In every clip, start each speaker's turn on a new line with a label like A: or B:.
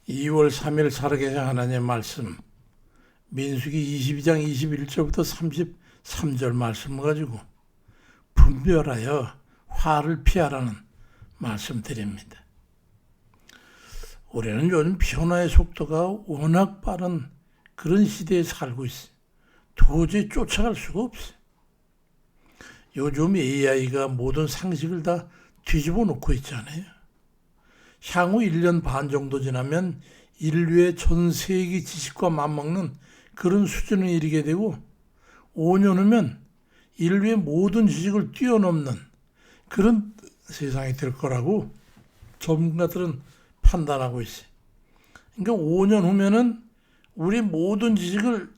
A: 2월 3일 살아계신 하나님의 말씀 민수기 22장 21절부터 33절 말씀을 가지고 분별하여 화를 피하라는 말씀 드립니다. 우리는 요즘 변화의 속도가 워낙 빠른 그런 시대에 살고 있어요. 도저히 쫓아갈 수가 없어요. 요즘 AI가 모든 상식을 다 뒤집어 놓고 있잖아요. 향후 1년 반 정도 지나면 인류의 전 세계 지식과 맞먹는 그런 수준에 이르게 되고 5년 후면 인류의 모든 지식을 뛰어넘는 그런 세상이 될 거라고 전문가들은 판단하고 있어요. 그러니까 5년 후면은 우리 모든 지식을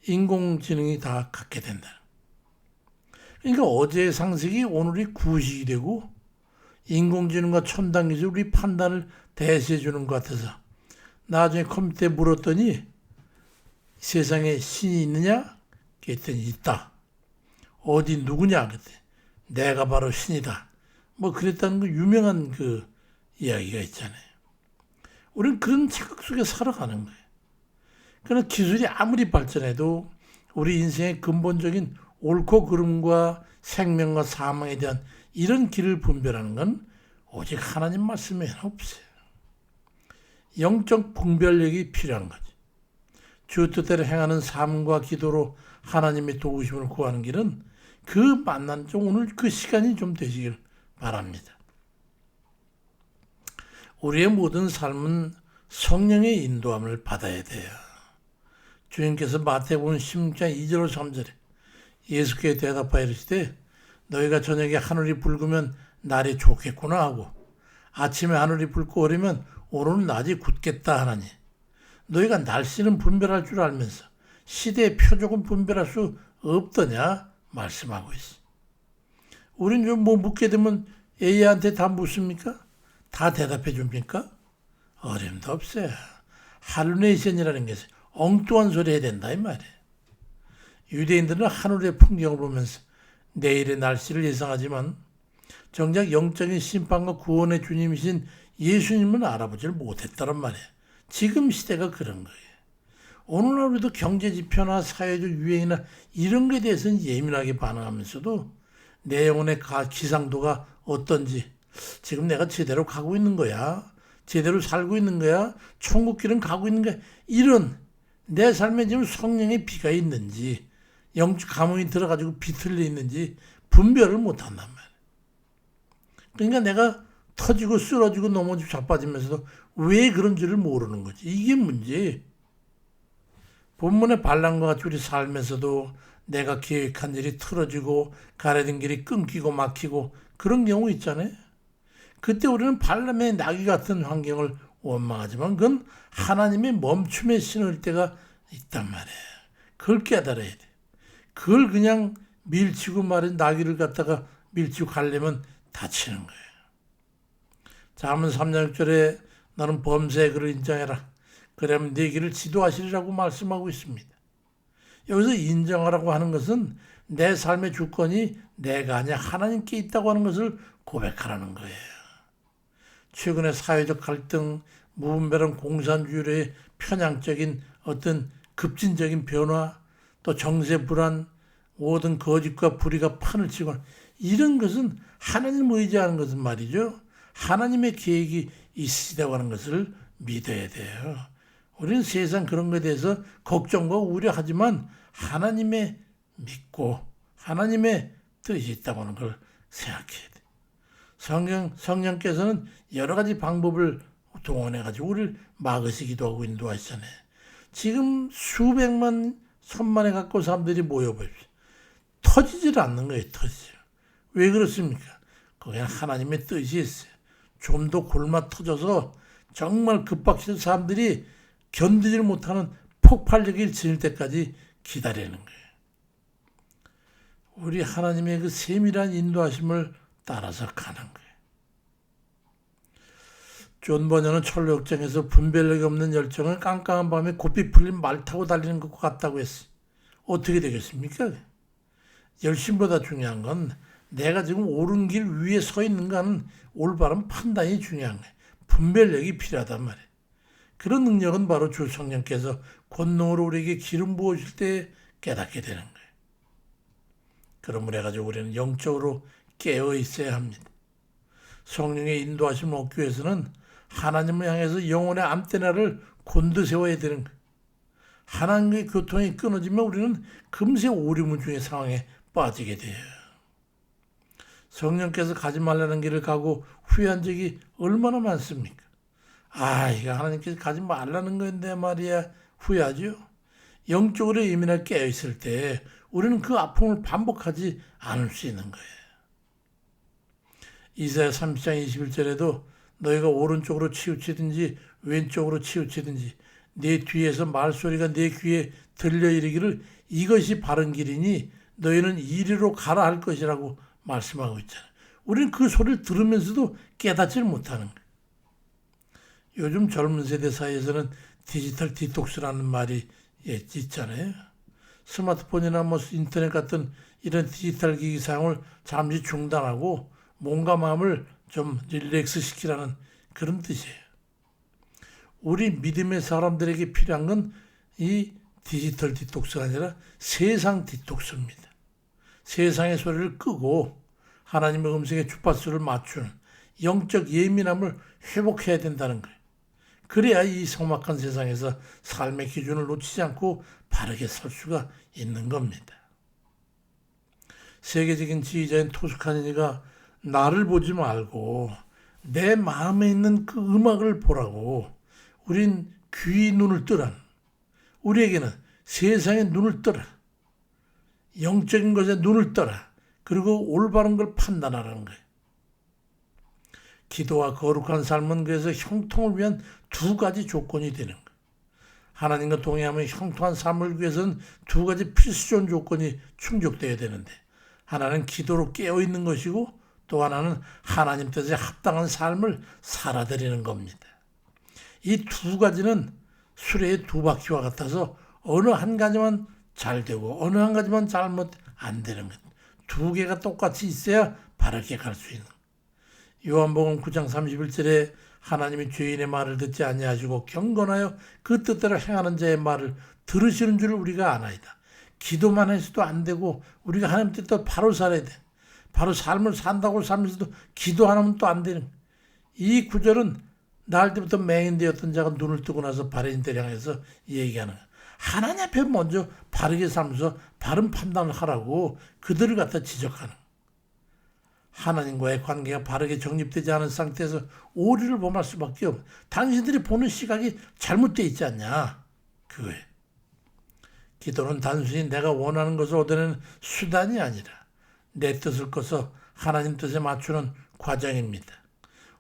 A: 인공지능이 다 갖게 된다. 그러니까 어제의 상식이 오늘이 구식이 되고 인공지능과 첨단 기술이 우리 판단을 대시해 주는 것 같아서 나중에 컴퓨터에 물었더니 세상에 신이 있느냐? 그랬더니 있다. 어디 누구냐? 그랬더니 내가 바로 신이다. 뭐 그랬다는 그 유명한 그 이야기가 있잖아요. 우리는 그런 착각 속에 살아가는 거예요. 그러나 기술이 아무리 발전해도 우리 인생의 근본적인 옳고 그름과 생명과 사망에 대한 이런 길을 분별하는 건 오직 하나님 말씀 외에는 없어요. 영적 분별력이 필요한 거지. 주 뜻대로 행하는 삶과 기도로 하나님의 도우심을 구하는 길은 그 만난 좀 오늘 그 시간이 좀 되시길 바랍니다. 우리의 모든 삶은 성령의 인도함을 받아야 돼요. 주님께서 마태복음 16장 2절 3절에 예수께 대답하여 이르시되 너희가 저녁에 하늘이 붉으면 날이 좋겠구나 하고 아침에 하늘이 붉고 어리면 오늘은 낮이 굳겠다 하나니 너희가 날씨는 분별할 줄 알면서 시대의 표적은 분별할 수 없더냐 말씀하고 있어. 우린 좀 뭐 묻게 되면 AI한테 다 묻습니까? 다 대답해 줍니까? 어림도 없어요. 할루네이션이라는 게 엉뚱한 소리 해야 된다 이 말이에요. 유대인들은 하늘의 풍경을 보면서 내일의 날씨를 예상하지만 정작 영적인 심판과 구원의 주님이신 예수님은 알아보지를 못했다는 말이에요. 지금 시대가 그런 거예요. 오늘날 우리도 경제지표나 사회적 유행이나 이런 것에 대해서는 예민하게 반응하면서도 내 영혼의 기상도가 어떤지 지금 내가 제대로 가고 있는 거야? 제대로 살고 있는 거야? 천국길은 가고 있는 거야? 이런 내 삶에 지금 성령의 비가 있는지 영적 감흥이 들어가지고 비틀려 있는지 분별을 못한단 말이야. 그러니까 내가 터지고 쓰러지고 넘어지고 자빠지면서도 왜 그런지를 모르는 거지. 이게 문제. 본문의 반란과 같이 우리 살면서도 내가 계획한 일이 틀어지고 가려진 길이 끊기고 막히고 그런 경우 있잖아요. 그때 우리는 발람의 나귀 같은 환경을 원망하지만 그건 하나님의 멈춤에 신을 때가 있단 말이에요. 그걸 깨달아야 돼. 그걸 그냥 밀치고 말인 나귀를 갖다가 밀치고 가려면 다치는 거예요. 잠언 3장 6절에 너는 범사의 그를 인정해라. 그러면 네 길을 지도하시리라고 말씀하고 있습니다. 여기서 인정하라고 하는 것은 내 삶의 주권이 내가 아니라 하나님께 있다고 하는 것을 고백하라는 거예요. 최근의 사회적 갈등, 무분별한 공산주의의 편향적인 어떤 급진적인 변화, 또 정세 불안, 모든 거짓과 불의가 판을 치거나 이런 것은 하나님을 의지하는 것은 말이죠. 하나님의 계획이 있으시다고 하는 것을 믿어야 돼요. 우리는 세상 그런 것에 대해서 걱정과 우려하지만 하나님의 믿고 하나님의 뜻이 있다고 하는 걸 생각해야 돼. 성령께서는 여러 가지 방법을 동원해가지고 우리를 막으시기도 하고 인도하시잖아요. 지금 수백만, 천만에 가까운 사람들이 모여보십시오. 터지질 않는 거예요. 터지질. 왜 그렇습니까? 거기는 하나님의 뜻이 있어요. 좀 더 골마 터져서 정말 급박한 사람들이 견디질 못하는 폭발력이 지닐 때까지 기다리는 거예요. 우리 하나님의 그 세밀한 인도하심을 따라서 가는 거예요. 존 버녀는 철로 역정에서 분별력이 없는 열정을 깜깜한 밤에 고삐 풀린 말 타고 달리는 것과 같다고 했어요. 어떻게 되겠습니까? 열심보다 중요한 건 내가 지금 옳은 길 위에 서 있는가 하는 올바른 판단이 중요한 거예요. 분별력이 필요하단 말이에요. 그런 능력은 바로 주 성령께서 권능으로 우리에게 기름 부어줄 때 깨닫게 되는 거예요. 그러므로 해가지고 우리는 영적으로 깨어 있어야 합니다. 성령의 인도하심을 얻기 위해서는 하나님을 향해서 영혼의 안테나를 곤두세워야 되는 거예요. 하나님의 교통이 끊어지면 우리는 금세 오리무중의 상황에 빠지게 돼요. 성령께서 가지 말라는 길을 가고 후회한 적이 얼마나 많습니까? 이거 하나님께서 가지 말라는 건데 말이야, 후회하죠. 영적으로 예민하게 깨어있을 때 우리는 그 아픔을 반복하지 않을 수 있는 거예요. 이사야 30장 21절에도 너희가 오른쪽으로 치우치든지 왼쪽으로 치우치든지 내 뒤에서 말소리가 내 귀에 들려 이르기를 이것이 바른 길이니 너희는 이리로 가라 할 것이라고 말씀하고 있잖아요. 우리는 그 소리를 들으면서도 깨닫지를 못하는 거예요. 요즘 젊은 세대 사이에서는 디지털 디톡스라는 말이 있잖아요. 스마트폰이나 인터넷 같은 이런 디지털 기기 사용을 잠시 중단하고 몸과 마음을 좀 릴렉스 시키라는 그런 뜻이에요. 우리 믿음의 사람들에게 필요한 건 이 디지털 디톡스가 아니라 세상 디톡스입니다. 세상의 소리를 끄고 하나님의 음성에 주파수를 맞추는 영적 예민함을 회복해야 된다는 거예요. 그래야 이 삭막한 세상에서 삶의 기준을 놓치지 않고 바르게 설 수가 있는 겁니다. 세계적인 지휘자인 토스카니가 나를 보지 말고 내 마음에 있는 그 음악을 보라고 우린 귀 눈을 뜨라. 우리에게는 세상의 눈을 떠라. 영적인 것에 눈을 떠라. 그리고 올바른 걸 판단하라는 거예요. 기도와 거룩한 삶은 그래서 형통을 위한 두 가지 조건이 되는 거예요. 하나님과 동행하며 형통한 삶을 위해서는 두 가지 필수적 조건이 충족되어야 되는데 하나는 기도로 깨어있는 것이고 또 하나는 하나님 뜻에 합당한 삶을 살아드리는 겁니다. 이 두 가지는 수레의 두 바퀴와 같아서 어느 한 가지만 잘 되고 어느 한 가지만 잘못 안 되는 것. 두 개가 똑같이 있어야 바르게 갈 수 있는. 요한복음 9장 31절에 하나님이 죄인의 말을 듣지 아니하시고 경건하여 그 뜻대로 행하는 자의 말을 들으시는 줄을 우리가 아나이다. 기도만 해서도 안 되고 우리가 하나님 뜻대로 바로 살아야 돼. 바로 삶을 산다고 살면서도 기도 하나면 또 안 되는. 이 구절은 날 때부터 맹인되었던 자가 눈을 뜨고 나서 바리새인들을 향해서 얘기하는 거야. 하나님 앞에 먼저 바르게 살면서 바른 판단을 하라고 그들을 갖다 지적하는 거야. 하나님과의 관계가 바르게 정립되지 않은 상태에서 오류를 범할 수밖에 없어. 당신들이 보는 시각이 잘못되어 있지 않냐. 그거예요. 기도는 단순히 내가 원하는 것을 얻어내는 수단이 아니라 내 뜻을 꺼서 하나님 뜻에 맞추는 과정입니다.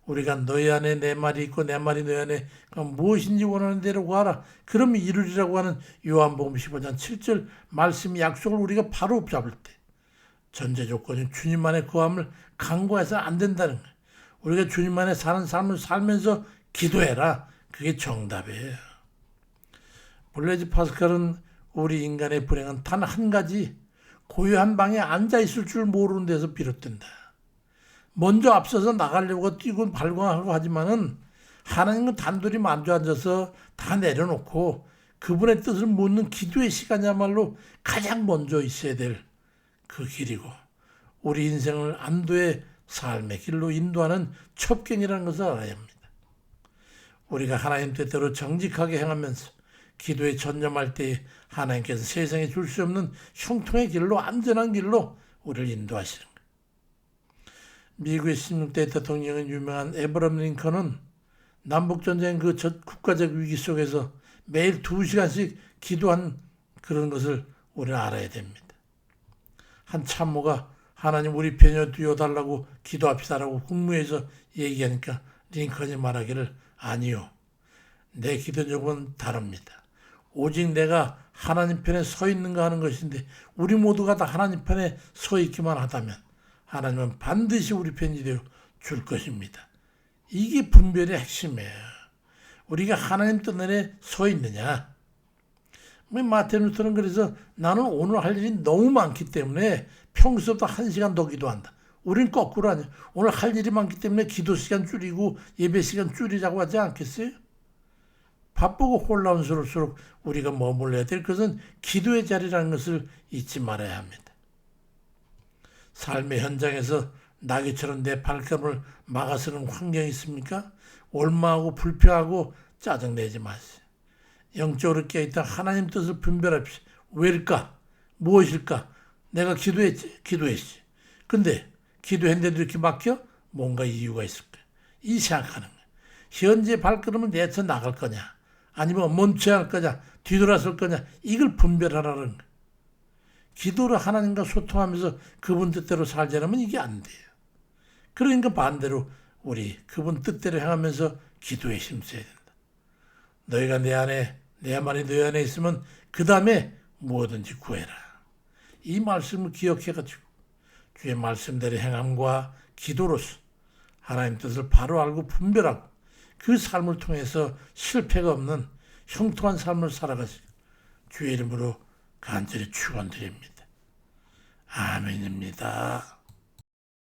A: 우리가 너희 안에 내 말이 있고 내 말이 너희 안에 무엇인지 원하는 대로 구하라. 그러면 이루리라고 하는 요한복음 15장 7절 말씀 약속을 우리가 바로 잡을 때 전제 조건이 주님 안에 거함을 강구해서 안 된다는 거예요. 우리가 주님 안에 사는 삶을 살면서 기도해라. 그게 정답이에요. 블레즈 파스칼은 우리 인간의 불행은 단 한 가지 고요한 방에 앉아있을 줄 모르는 데서 비롯된다. 먼저 앞서서 나가려고 뛰고 발광하고 하지만은 하나님은 단둘이 마주 앉아서 다 내려놓고 그분의 뜻을 묻는 기도의 시간이야말로 가장 먼저 있어야 될 그 길이고 우리 인생을 안도의 삶의 길로 인도하는 첩경이라는 것을 알아야 합니다. 우리가 하나님 뜻대로 정직하게 행하면서 기도에 전념할 때 하나님께서 세상에 줄 수 없는 형통의 길로 안전한 길로 우리를 인도하시는 거예요. 미국의 16대 대통령인 유명한 에브라함 링컨은 남북전쟁 그 국가적 위기 속에서 매일 2시간씩 기도한 그런 것을 우리는 알아야 됩니다. 한 참모가 하나님 우리 편에 뛰어달라고 기도합시다라고 국무회에서 얘기하니까 링컨이 말하기를 아니요. 내 기도 요구는 다릅니다. 오직 내가 하나님 편에 서 있는가 하는 것인데 우리 모두가 다 하나님 편에 서 있기만 하다면 하나님은 반드시 우리 편이 되어 줄 것입니다. 이게 분별의 핵심이에요. 우리가 하나님 뜻 아래 서 있느냐. 마틴 루터는 그래서 나는 오늘 할 일이 너무 많기 때문에 평소보다 1시간 더 기도한다. 우린 거꾸로 아니야. 오늘 할 일이 많기 때문에 기도 시간 줄이고 예배 시간 줄이자고 하지 않겠어요? 바쁘고 혼란스러울수록 우리가 머물러야 될 것은 기도의 자리라는 것을 잊지 말아야 합니다. 삶의 현장에서 나귀처럼 내 발걸음을 막아서는 환경이 있습니까? 원망하고 불평하고 짜증내지 마세요. 영적으로 깨어있다 하나님 뜻을 분별합시다. 왜일까? 무엇일까? 내가 기도했지. 근데 기도했는데도 이렇게 막혀? 뭔가 이유가 있을 거야. 이 생각하는 거야. 현재 발걸음을 내쳐 나갈 거냐? 아니면 멈춰야 할 거냐? 뒤돌아설 거냐? 이걸 분별하라는 거야. 기도로 하나님과 소통하면서 그분 뜻대로 살자면 이게 안 돼요. 그러니까 반대로 우리 그분 뜻대로 행하면서 기도에 힘써야 된다. 너희가 내 말이 너희 안에 있으면 그 다음에 무엇든지 구해라. 이 말씀을 기억해가지고 주의 말씀대로 행함과 기도로서 하나님 뜻을 바로 알고 분별하고 그 삶을 통해서 실패가 없는 형통한 삶을 살아가시고 주의 이름으로 간절히 축원드립니다. 아멘입니다.